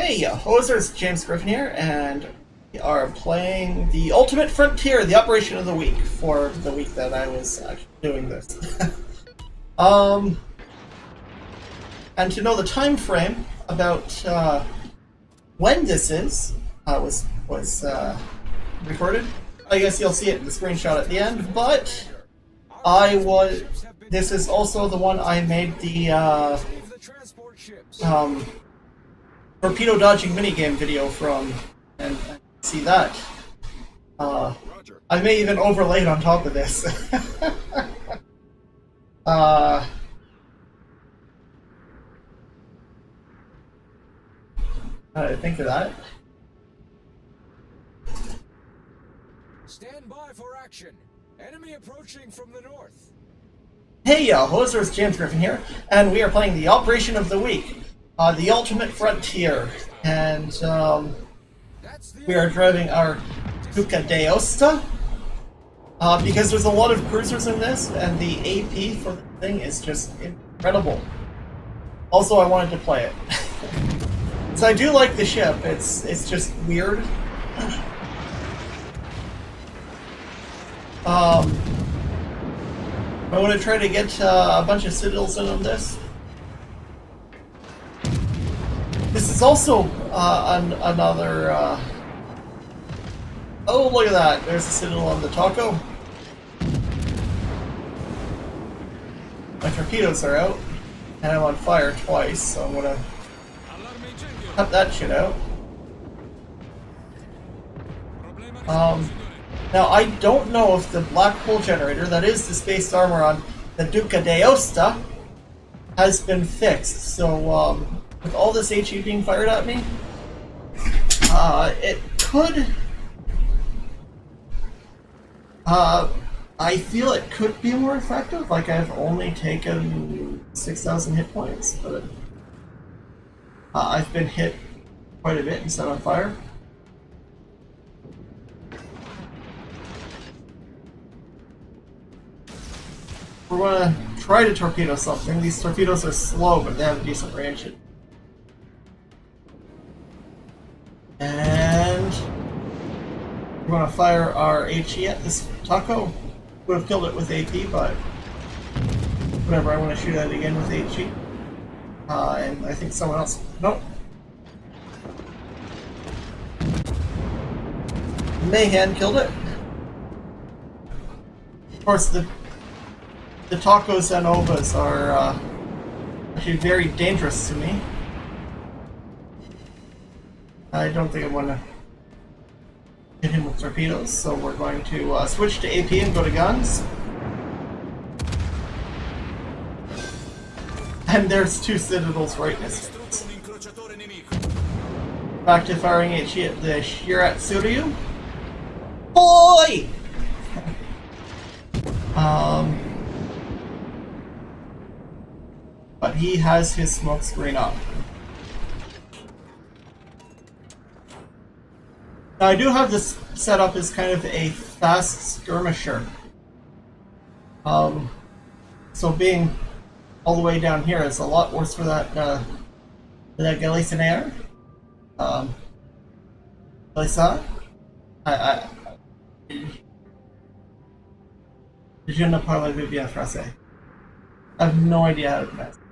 Hey, hosers, James Griffin here, and we are playing the Ultimate Frontier, the operation of the week, for the week that I was actually doing this. And to know the time frame about when this was recorded, I guess you'll see it in the screenshot at the end, but this is also the one I made the torpedo dodging minigame video from, and see that. I may even overlay it on top of this. How did I think of that? Stand by for action. Enemy approaching from the north. Hey, hosers, James Griffin here, and we are playing the operation of the week, the Ultimate Frontier, and we are driving our Duca because there's a lot of cruisers in this, and the AP for the thing is just incredible. Also, I wanted to play it. So I do like the ship, it's just weird. I want to try to get a bunch of citadels in on this. This is also another... Oh, look at that! There's a citadel on the Taco. My torpedoes are out, and I'm on fire twice, so I'm gonna cut that shit out. Now, I don't know if the black hole generator, that is the space armor on the Duca d'Aosta, has been fixed. So, with all this HE being fired at me, it could... I feel it could be more effective. Like, I've only taken 6,000 hit points, but I've been hit quite a bit and set on fire. We're going to try to torpedo something. These torpedoes are slow, but they have a decent range. And we're going to fire our HE at this Taco. Would have killed it with AP, but whatever, I want to shoot at it again with HE. And I think someone else... Nope. Mayhem killed it. Of course, the Tacos and Ovas are actually very dangerous to me. I don't think I want to hit him with torpedoes, so we're going to switch to AP and go to guns. And there's two citadels right in his face. Back to firing HE at the Shiratsuryu. Boy! But he has his smoke screen up. Now I do have this set up as kind of a fast skirmisher. So being all the way down here is a lot worse for that Galicianaire. Galisa? Je ne parle bien français. I have no idea how to pronounce it.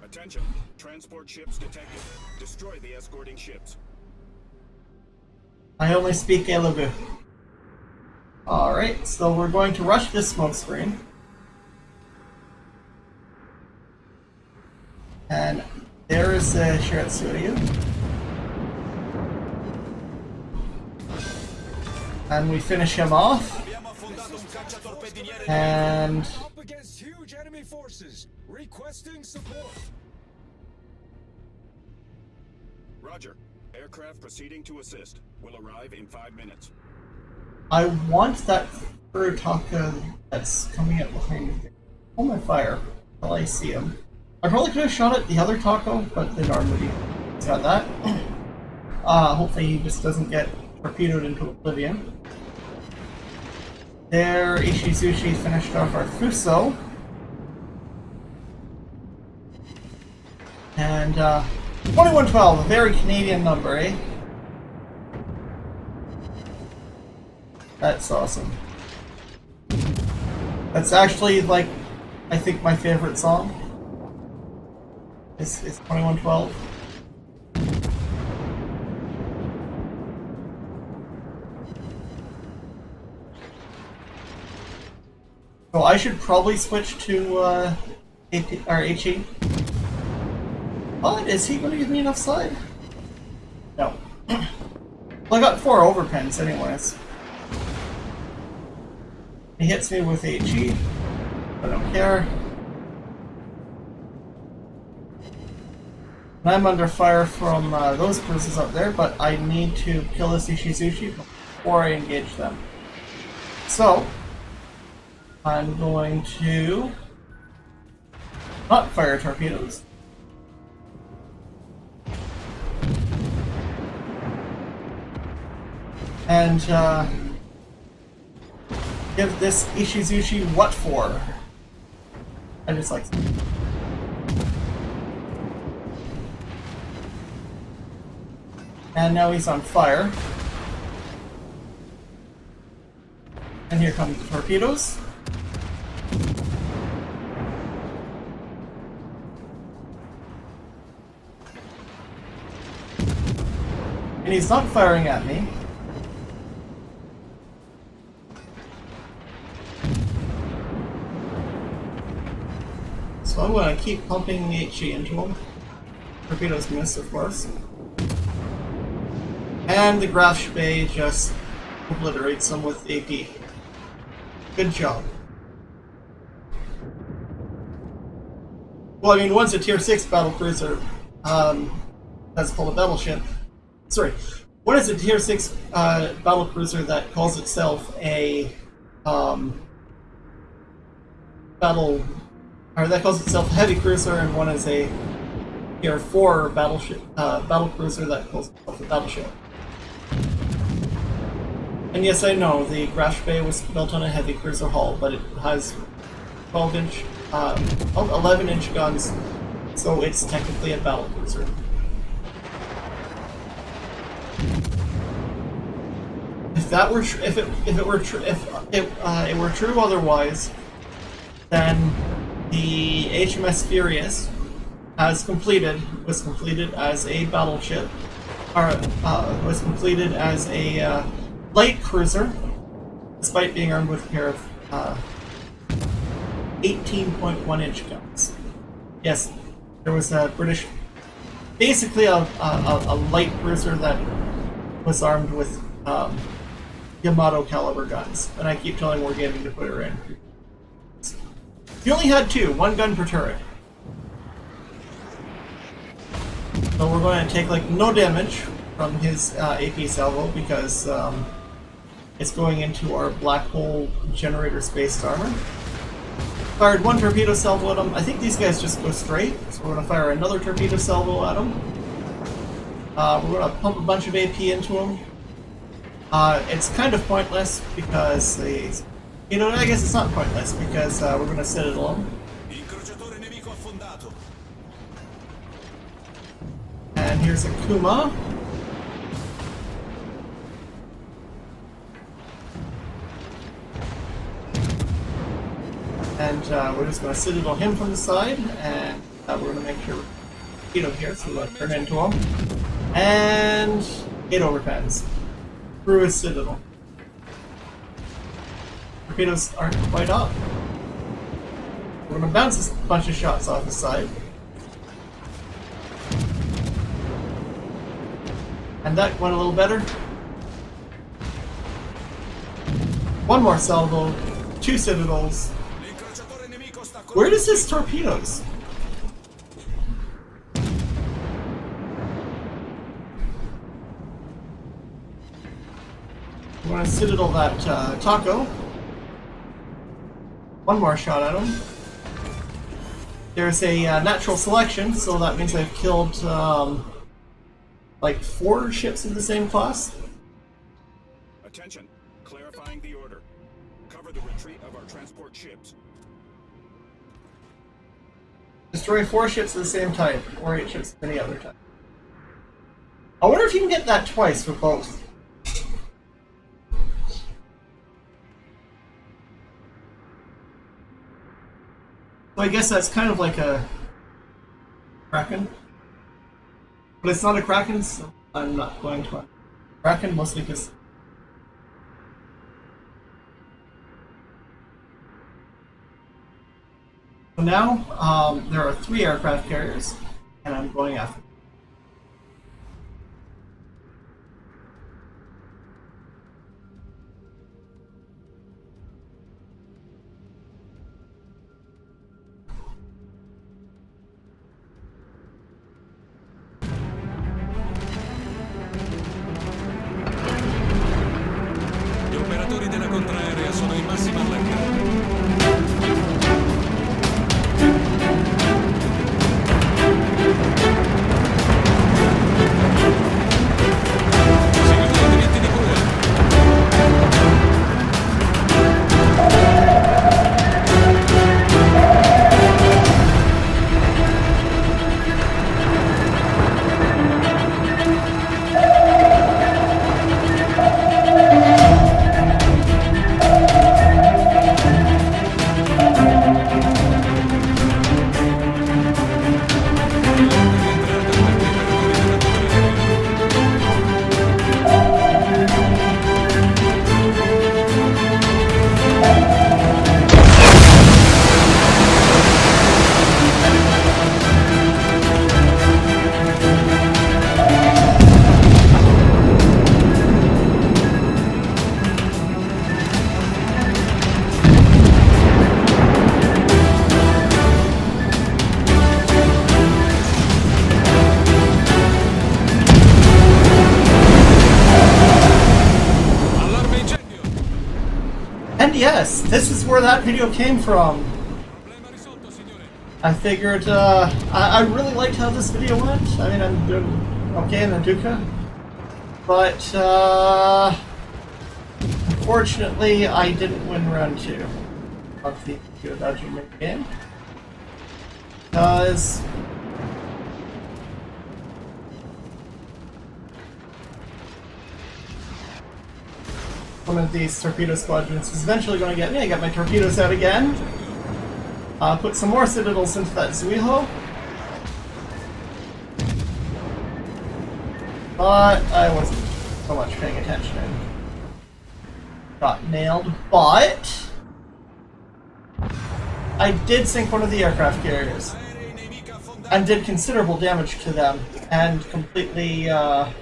Attention. Transport ships detected. Destroy the escorting ships. I only speak Elevu. Alright, so we're going to rush this smoke screen. And there is the Shiratsuryu. And we finish him off. And Up against huge enemy forces, requesting support. Roger. Aircraft proceeding to assist. Will arrive in 5 minutes. I want that third Taka that's coming up behind me. Hold my fire until I see him. I probably could have shot at the other Taco, but then Armory got that. Hopefully he just doesn't get torpedoed into oblivion. There, Ishizushi finished off our Fuso. And 2112, a very Canadian number, eh? That's awesome. That's actually, like, I think my favorite song is 2112. So I should probably switch to AP, or HE. But is he going to give me enough side? No. Well, I got 4 overpens anyways. He hits me with HE. I don't care. And I'm under fire from those cruisers up there, but I need to kill this Ishizushi before I engage them. So, I'm going to not fire torpedoes. And give this Ishizushi what for? I just like. And now he's on fire. And here come the torpedoes. And he's not firing at me. So I'm going to keep pumping HE into him. Torpedoes miss, of course. And the Graf Spee just obliterates them with AP. Good job. Well, I mean, once a tier 6 battlecruiser that's called a battleship. Sorry. What is a tier 6 battlecruiser that calls itself a that calls itself a heavy cruiser, and one is a tier 4 battlecruiser that calls itself a battleship. And yes, I know the Graf Spee was built on a heavy cruiser hull, but it has 11-inch guns, so it's technically a battlecruiser. If that were if it were true otherwise, then the HMS Furious was completed as a battleship, or was completed as a light cruiser, despite being armed with a pair of 18.1-inch guns. Yes, there was a British, basically a light cruiser that was armed with Yamato caliber guns, and I keep telling Wargaming to put her in. He only had 2, 1 gun per turret. So we're going to take like no damage from his AP salvo because it's going into our black hole generator space armor. Fired 1 torpedo salvo at him. I think these guys just go straight, so we're going to fire another torpedo salvo at him. We're going to pump a bunch of AP into him. It's kind of pointless because I guess it's not pointless because we're going to Citadel him. And here's a Kuma. And we're just going to Citadel him from the side, and we're going to make sure we're here, so we're going to turn into him. And 8 overpens through his Citadel. Torpedoes aren't quite up. We're going to bounce a bunch of shots off the side. And that went a little better. 1 more salvo, 2 Citadels. Where does his torpedoes? I'm going to Citadel that Taco. 1 more shot at him. There's a natural selection, so that means I've killed like 4 ships of the same class. Attention, clarifying the order. Cover the retreat of our transport ships. Destroy 4 ships of the same type, or 8 ships of any other type. I wonder if you can get that twice for both. So I guess that's kind of like a Kraken. But it's not a Kraken, so I'm not going to Kraken, mostly because... So now, there are 3 aircraft carriers, and I'm going after them. Gli operatori della contraerea sono in massima allerta. Seguono movimenti di prua. Allarme incendio. And yes, this is where that video came from. Problema risolto, signore. I figured, I really liked how this video went. I mean, I'm doing okay in the Duca. But, unfortunately, I didn't win round 2 of the Duca game. Because one of these torpedo squadrons is eventually going to get me. I got my torpedoes out again. Put some more citadels into that Zuiho. But I wasn't so much paying attention and got nailed. But I did sink one of the aircraft carriers and did considerable damage to them and completely tied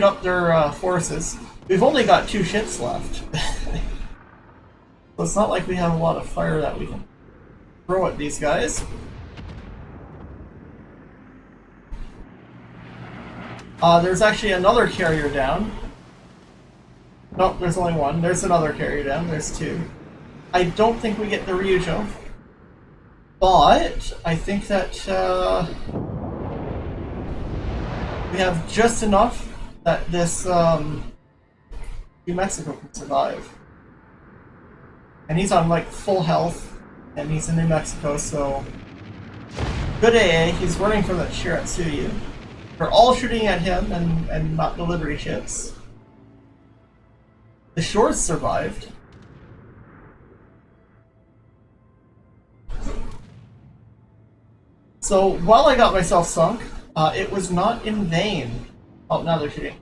up their forces. We've only got 2 ships left. So it's not like we have a lot of fire that we can throw at these guys. There's actually another carrier down. Nope, there's only one. There's another carrier down. There's 2. I don't think we get the Ryujo. But I think that we have just enough that this New Mexico can survive. And he's on like full health, and he's in New Mexico, so good AA. He's running from that Shiratsuyu. We're all shooting at him and not the Liberty ships. The shores survived. So while I got myself sunk, it was not in vain. Oh, now they're shooting.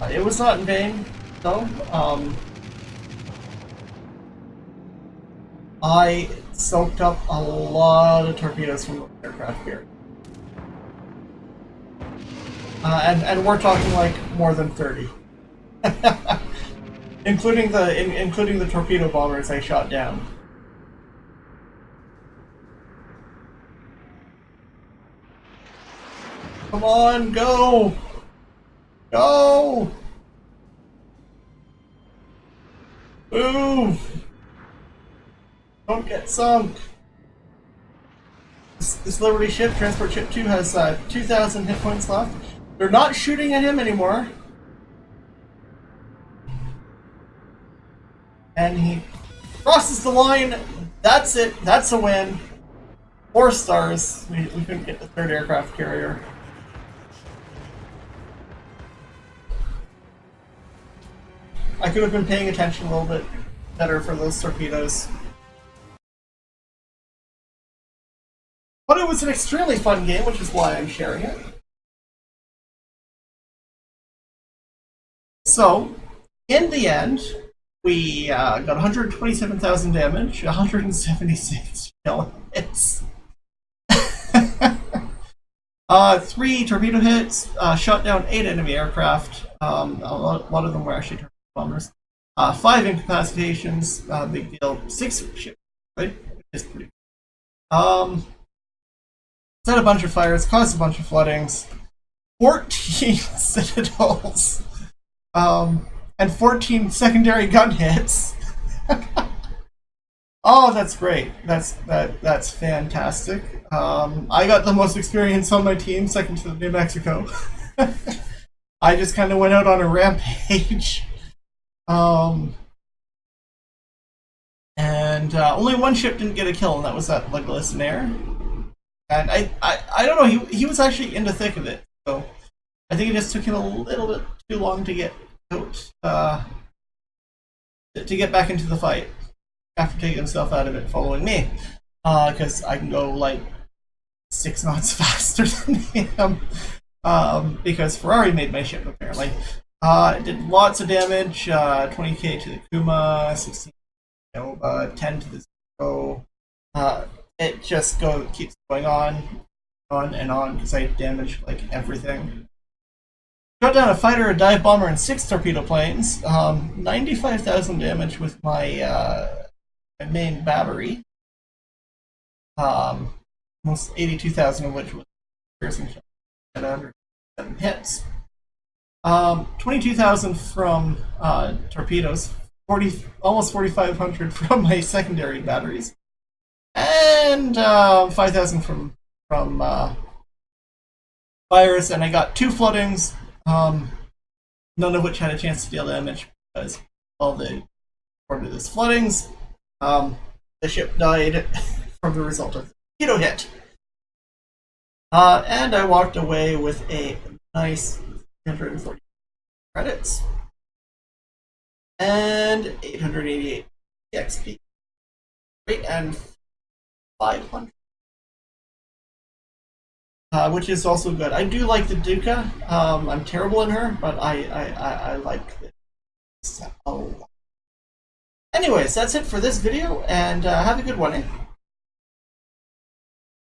It was not in vain, though. I soaked up a lot of torpedoes from the aircraft here. And we're talking like more than 30. including the torpedo bombers I shot down. Come on, go! Go! Move! Don't get sunk! This Liberty ship, Transport Ship 2, has 2,000 hit points left. They're not shooting at him anymore. And he crosses the line. That's it. That's a win. 4 stars. We couldn't get the 3rd aircraft carrier. I could have been paying attention a little bit better for those torpedoes. But it was an extremely fun game, which is why I'm sharing it. So, in the end, we got 127,000 damage, 176 kill hits. 3 torpedo hits, shot down 8 enemy aircraft. A lot of them were actually torpedo bombers. 5 incapacitations, big deal. 6 ships, right? Which is pretty good. Set a bunch of fires, caused a bunch of floodings. 14 citadels. And 14 secondary gun hits. Oh, that's great. That's fantastic. I got the most experience on my team, second to New Mexico. I just kind of went out on a rampage. And only 1 ship didn't get a kill, and that was that Legolas in Air. And I don't know, he was actually in the thick of it, so I think it just took him a little bit too long to get out, to get back into the fight after taking himself out of it following me, because I can go like 6 knots faster than him, because Ferrari made my ship apparently. It did lots of damage, 20k to the Kuma, 16 10 to the Zero. It just keeps going on and on because I damaged like everything. Shot down a fighter, a dive bomber, and 6 torpedo planes. 95,000 damage with my main battery. Almost 82,000 of which was piercing shot at 107 hits. 22,000 from torpedoes. Almost 4,500 from my secondary batteries. And 5,000 from fires, and I got 2 floodings, none of which had a chance to deal damage because all the reported as floodings. The ship died from the result of the torpedo hit. And I walked away with a nice 340 credits and 888 XP. And 500. Which is also good. I do like the Duca. I'm terrible in her, but I like it a lot. Anyways, that's it for this video, and have a good one.